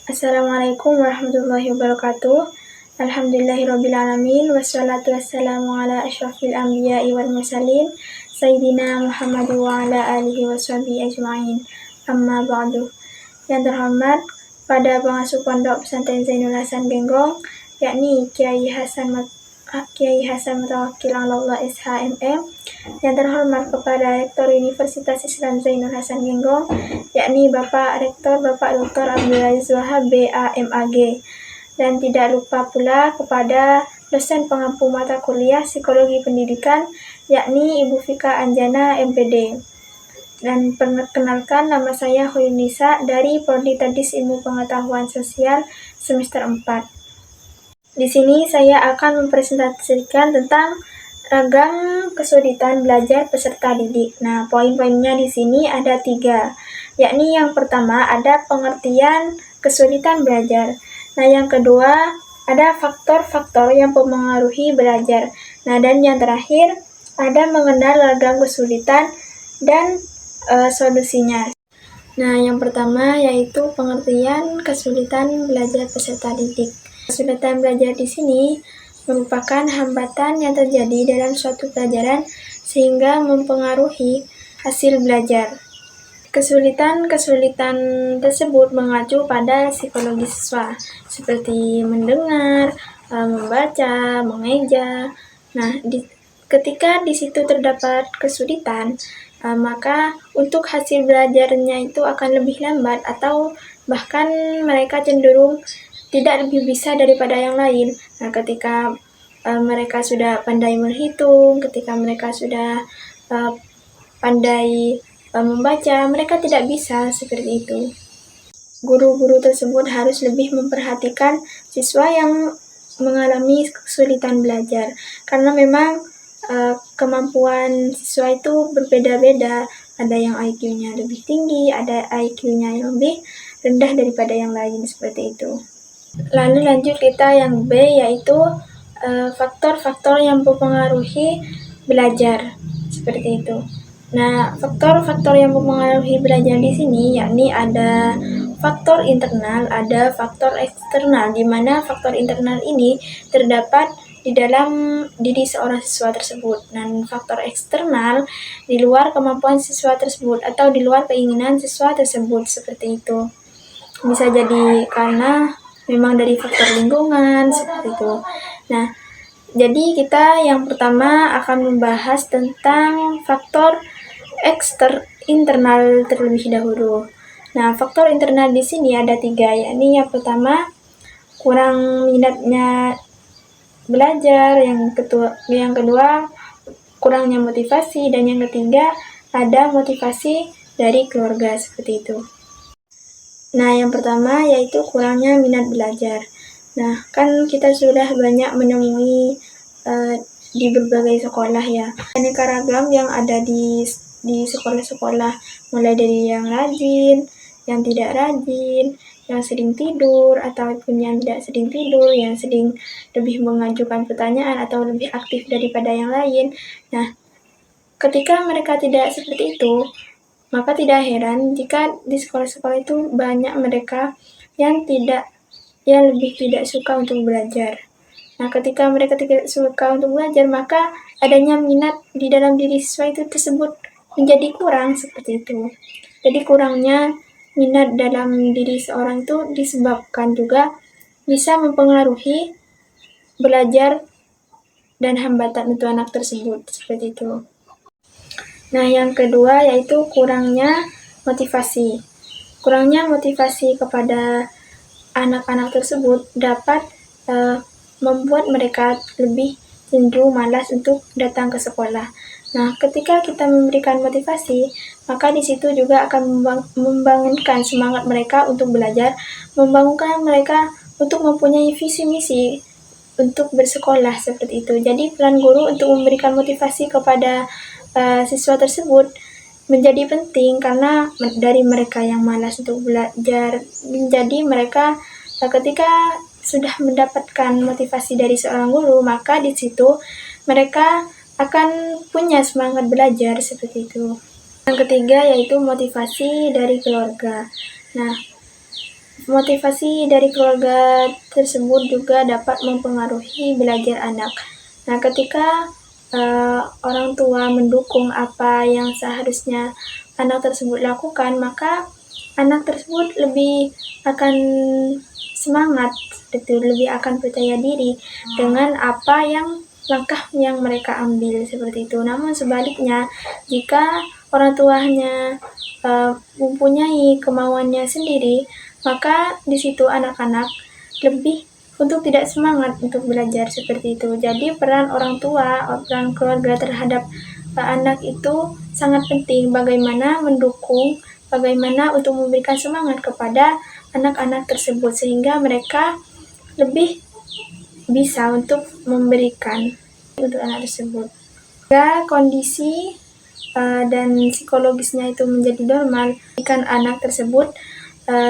Assalamualaikum warahmatullahi wabarakatuh. Alhamdulillahirrabbilalamin. Wassalatu wassalamu ala asyrafil anbiya'i wal mursalin Sayyidina Muhammad wa ala alihi wa sahbihi ajma'in. Amma ba'du. Yang terhormat pada pengasuh pondok pesantren Zainul Hasan Genggong, yakni Kiai Hasan Mutawakil Allah SHMM. Yang terhormat kepada Rektor Universitas Islam Zainul Hasan Genggong, yakni Bapak Rektor Bapak Dr. Abdul Aziz Wahab BAMAG. Dan tidak lupa pula kepada dosen pengampu mata kuliah Psikologi Pendidikan, yakni Ibu Fika Anjana MPD. Dan perkenalkan, nama saya Khuyunisa dari Prodi Tadis Ilmu Pengetahuan Sosial semester 4. Di sini saya akan mempresentasikan tentang ragam kesulitan belajar peserta didik. Nah, poin-poinnya di sini ada 3, yakni yang pertama ada pengertian kesulitan belajar. Nah, yang kedua ada faktor-faktor yang mempengaruhi belajar. Nah, dan yang terakhir ada mengenal ragam kesulitan dan solusinya. Nah, yang pertama yaitu pengertian kesulitan belajar peserta didik. Kesulitan belajar di sini merupakan hambatan yang terjadi dalam suatu pelajaran sehingga mempengaruhi hasil belajar. Kesulitan tersebut mengacu pada psikologi siswa, seperti mendengar, membaca, mengeja. Nah, ketika di situ terdapat kesulitan, maka untuk hasil belajarnya itu akan lebih lambat atau bahkan mereka cenderung tidak lebih bisa daripada yang lain. Nah, ketika mereka sudah pandai berhitung, ketika mereka sudah pandai membaca, mereka tidak bisa seperti itu. Guru-guru tersebut harus lebih memperhatikan siswa yang mengalami kesulitan belajar, karena memang kemampuan siswa itu berbeda-beda. Ada yang IQ-nya lebih tinggi, ada IQ-nya yang lebih rendah daripada yang lain, seperti itu. Lalu lanjut kita yang B, yaitu faktor-faktor yang mempengaruhi belajar, seperti itu. Nah, faktor-faktor yang mempengaruhi belajar di sini yakni ada faktor internal, ada faktor eksternal, di mana faktor internal ini terdapat di dalam diri seorang siswa tersebut, dan faktor eksternal di luar kemampuan siswa tersebut atau di luar keinginan siswa tersebut, seperti itu. Bisa jadi karena memang dari faktor lingkungan, seperti itu. Nah, jadi kita yang pertama akan membahas tentang faktor internal terlebih dahulu. Nah, faktor internal di sini ada 3, yakni yang pertama kurang minatnya belajar, yang kedua kurangnya motivasi, dan yang ketiga ada motivasi dari keluarga, seperti itu. Nah, yang pertama yaitu kurangnya minat belajar. Nah, kan kita sudah banyak menemui di berbagai sekolah ya, aneka ragam yang ada di sekolah-sekolah, mulai dari yang rajin, yang tidak rajin, yang sering tidur, ataupun yang tidak sering tidur, yang sering lebih mengajukan pertanyaan atau lebih aktif daripada yang lain. Nah, ketika mereka tidak seperti itu, maka tidak heran jika di sekolah-sekolah itu banyak mereka yang lebih tidak suka untuk belajar. Nah, ketika mereka tidak suka untuk belajar, maka adanya minat di dalam diri siswa itu tersebut menjadi kurang, seperti itu. Jadi kurangnya minat dalam diri seorang itu disebabkan juga bisa mempengaruhi belajar dan hambatan untuk anak tersebut, seperti itu. Nah, yang kedua yaitu kurangnya motivasi. Kurangnya motivasi kepada anak-anak tersebut dapat membuat mereka lebih cenderung malas untuk datang ke sekolah. Nah, ketika kita memberikan motivasi, maka di situ juga akan membangunkan semangat mereka untuk belajar, membangunkan mereka untuk mempunyai visi misi untuk bersekolah, seperti itu. Jadi peran guru untuk memberikan motivasi kepada siswa tersebut menjadi penting, karena dari mereka yang malas untuk belajar, menjadi mereka ketika sudah mendapatkan motivasi dari seorang guru, maka di situ mereka akan punya semangat belajar, seperti itu. Yang ketiga yaitu motivasi dari keluarga. Nah, Motivasi dari keluarga tersebut juga dapat mempengaruhi belajar anak. Nah, ketika orang tua mendukung apa yang seharusnya anak tersebut lakukan, maka anak tersebut lebih akan semangat, lebih akan percaya diri dengan apa yang langkah yang mereka ambil seperti itu. Namun sebaliknya, jika orang tuanya mempunyai kemauannya sendiri, maka di situ anak-anak lebih untuk tidak semangat untuk belajar seperti itu. Jadi peran orang tua, peran keluarga terhadap anak itu sangat penting. Bagaimana mendukung, bagaimana untuk memberikan semangat kepada anak-anak tersebut sehingga mereka lebih bisa untuk memberikan untuk anak tersebut. Jika kondisi dan psikologisnya itu menjadi normal, jika anak tersebut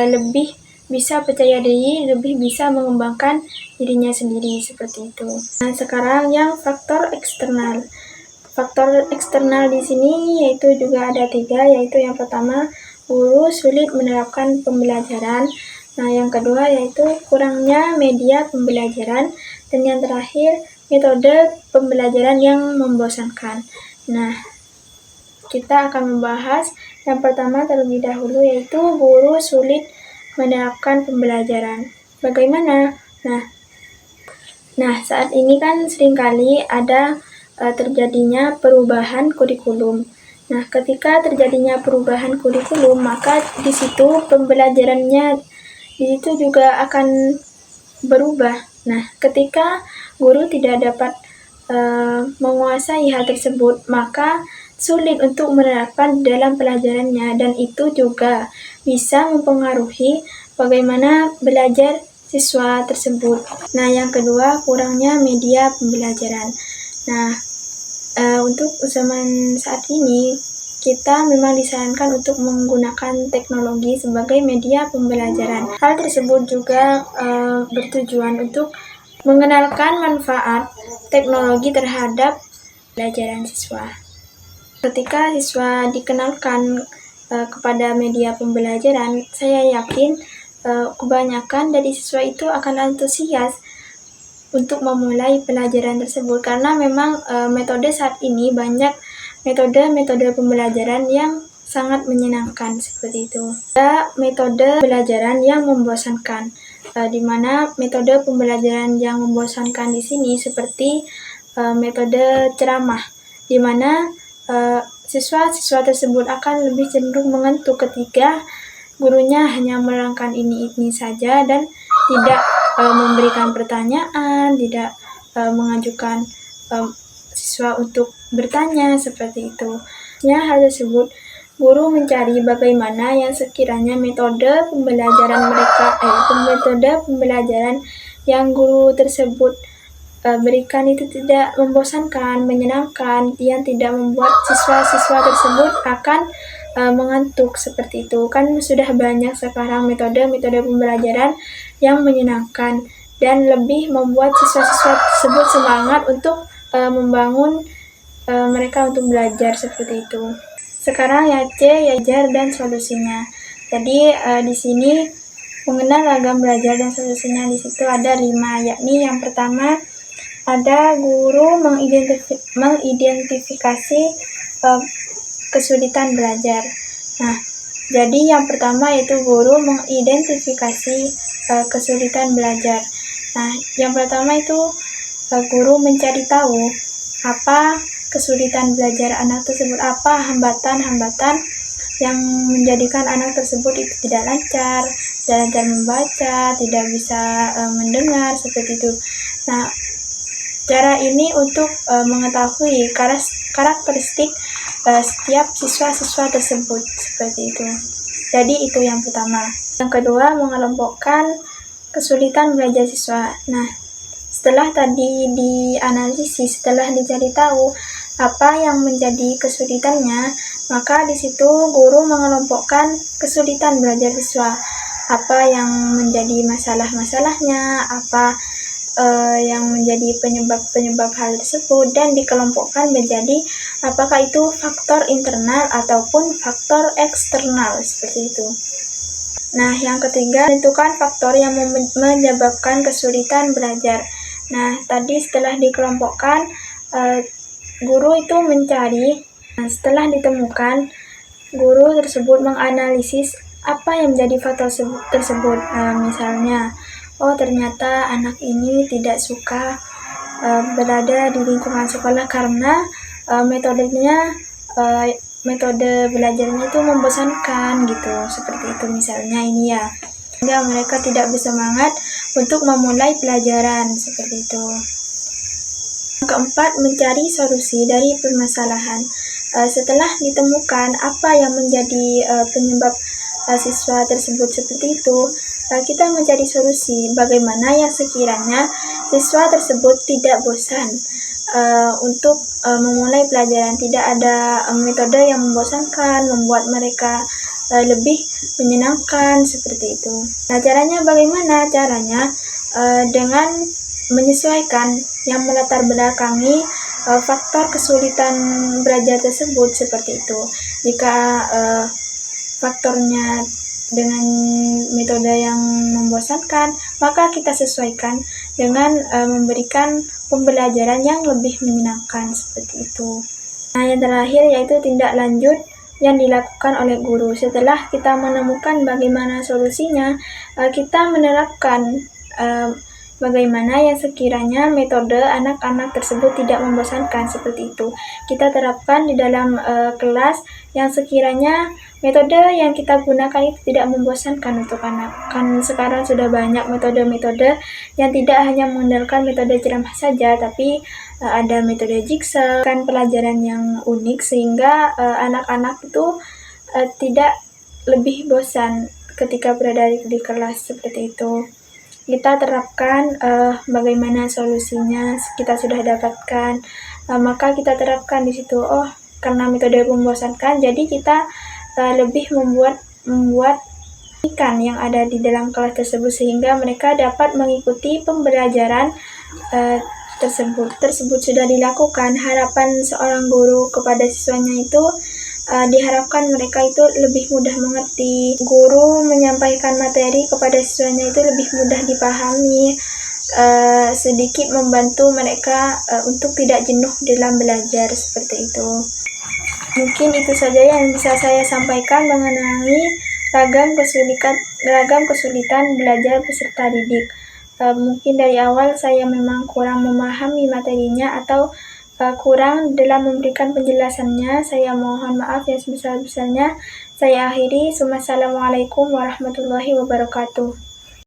lebih bisa percaya diri, lebih bisa mengembangkan dirinya sendiri seperti itu. Nah, sekarang yang faktor eksternal. Faktor eksternal di sini yaitu juga ada 3, yaitu yang pertama, guru sulit menerapkan pembelajaran. Nah, yang kedua yaitu kurangnya media pembelajaran, dan yang terakhir metode pembelajaran yang membosankan. Nah, kita akan membahas yang pertama terlebih dahulu, yaitu guru sulit menerapkan pembelajaran. Bagaimana? Nah, saat ini kan seringkali ada terjadinya perubahan kurikulum. Nah, ketika terjadinya perubahan kurikulum, maka di situ pembelajarannya di situ juga akan berubah. Nah, ketika guru tidak dapat menguasai hal tersebut, maka sulit untuk menerapkan dalam pelajarannya, dan itu juga bisa mempengaruhi bagaimana belajar siswa tersebut. Nah, yang kedua, kurangnya media pembelajaran. Nah, untuk zaman saat ini, kita memang disarankan untuk menggunakan teknologi sebagai media pembelajaran. Hal tersebut juga bertujuan untuk mengenalkan manfaat teknologi terhadap pelajaran siswa. Ketika siswa dikenalkan kepada media pembelajaran, saya yakin kebanyakan dari siswa itu akan antusias untuk memulai pelajaran tersebut, karena memang metode saat ini banyak metode pembelajaran yang sangat menyenangkan seperti itu. Ada metode pembelajaran yang membosankan, di mana metode pembelajaran yang membosankan di sini seperti metode ceramah, di mana siswa-siswa tersebut akan lebih cenderung mengantuk ketika gurunya hanya menerangkan ini saja dan tidak memberikan pertanyaan, tidak mengajukan siswa untuk bertanya seperti itu. Ya, hal tersebut guru mencari bagaimana yang sekiranya metode pembelajaran metode pembelajaran yang guru tersebut berikan itu tidak membosankan, menyenangkan, yang tidak membuat siswa-siswa tersebut akan mengantuk seperti itu. Kan sudah banyak sekarang metode-metode pembelajaran yang menyenangkan dan lebih membuat siswa-siswa tersebut semangat untuk membangun mereka untuk belajar seperti itu. Sekarang ya C, ajar dan solusinya. Jadi di sini mengenal ragam belajar dan solusinya, di situ ada 5, yakni yang pertama ada guru mengidentifikasi kesulitan belajar. Nah, jadi yang pertama yaitu guru mengidentifikasi kesulitan belajar. Nah, yang pertama itu guru mencari tahu apa kesulitan belajar anak tersebut, apa hambatan-hambatan yang menjadikan anak tersebut itu tidak lancar membaca, tidak bisa mendengar seperti itu. Nah, cara ini untuk mengetahui karakteristik setiap siswa-siswa tersebut seperti itu. Jadi itu yang pertama. Yang kedua, mengelompokkan kesulitan belajar siswa. Nah, setelah tadi dianalisis, setelah dicari tahu apa yang menjadi kesulitannya, maka di situ guru mengelompokkan kesulitan belajar siswa. Apa yang menjadi masalah-masalahnya, apa yang menjadi penyebab hal tersebut, dan dikelompokkan menjadi apakah itu faktor internal ataupun faktor eksternal seperti itu. Nah, yang ketiga, tentukan faktor yang menyebabkan kesulitan belajar. Nah, tadi setelah dikelompokkan, guru itu mencari. Nah, setelah ditemukan, guru tersebut menganalisis apa yang menjadi faktor tersebut. Misalnya, oh ternyata anak ini tidak suka berada di lingkungan sekolah karena metode belajarnya itu membosankan gitu, seperti itu misalnya ini ya, sehingga mereka tidak bersemangat untuk memulai pelajaran seperti itu. Yang keempat, mencari solusi dari permasalahan. Setelah ditemukan apa yang menjadi penyebab siswa tersebut seperti itu, kita mencari solusi bagaimana yang sekiranya siswa tersebut tidak bosan untuk memulai pelajaran, tidak ada metode yang membosankan, membuat mereka lebih menyenangkan seperti itu. Nah, caranya bagaimana? Caranya dengan menyesuaikan yang melatar belakangi faktor kesulitan belajar tersebut seperti itu. Jika faktornya dengan metode yang membosankan, maka kita sesuaikan dengan memberikan pembelajaran yang lebih menyenangkan seperti itu. Nah, yang terakhir yaitu tindak lanjut yang dilakukan oleh guru. Setelah kita menemukan bagaimana solusinya, kita menerapkan bagaimana yang sekiranya metode anak-anak tersebut tidak membosankan seperti itu. Kita terapkan di dalam kelas yang sekiranya metode yang kita gunakan itu tidak membosankan untuk anak. Kan sekarang sudah banyak metode-metode yang tidak hanya mengandalkan metode ceramah saja, tapi ada metode jigsaw, kan pelajaran yang unik sehingga anak-anak itu tidak lebih bosan ketika berada di kelas seperti itu. Kita terapkan bagaimana solusinya kita sudah dapatkan, maka kita terapkan di situ. Oh, karena metode membosankan, jadi kita lebih membuat ikan yang ada di dalam kelas tersebut sehingga mereka dapat mengikuti pembelajaran tersebut sudah dilakukan. Harapan seorang guru kepada siswanya itu diharapkan mereka itu lebih mudah mengerti. Guru menyampaikan materi kepada siswanya itu lebih mudah dipahami, sedikit membantu mereka untuk tidak jenuh dalam belajar seperti itu. Mungkin itu saja yang bisa saya sampaikan mengenai ragam kesulitan belajar peserta didik. Mungkin dari awal saya memang kurang memahami materinya atau kurang dalam memberikan penjelasannya. Saya mohon maaf yang sebesar-besarnya. Saya akhiri. Wassalamualaikum warahmatullahi wabarakatuh.